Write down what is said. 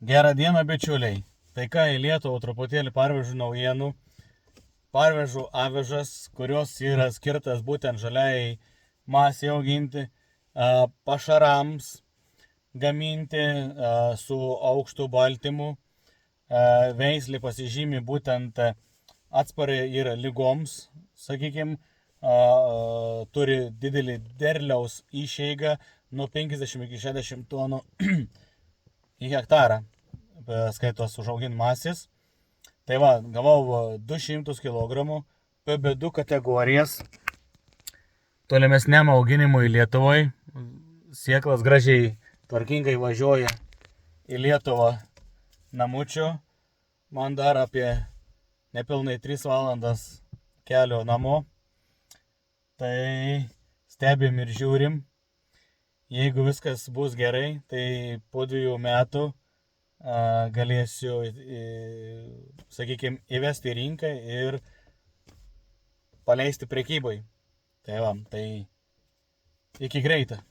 Gerą dieną, bičiuliai. Tai ką, į Lietuvą truputėlį parvežu naujienų. Parvežu avižas, kurios yra skirtas būtent žaliai masei auginti, pašarams gaminti su aukštu baltymu. Veislė pasižymi būtent atspari yra lygoms, sakykime, turi didelį derliaus išeigą nuo 50 iki 60 tonų į hektarą, skaitos užaugint masės. Tai va, gavau 200 kg, PB2 kategorijas, tolimesniam auginimui Lietuvoje. Sieklas gražiai, tvarkingai važiuoja į Lietuvą namučio. Man dar apie nepilnai 3 valandas kelio namo. Tai stebim ir žiūrim. Jeigu viskas bus gerai, tai po 2 metų galėsiu, sakykime, įvesti į rinką ir paleisti prekybai. Tai va, tai iki greito.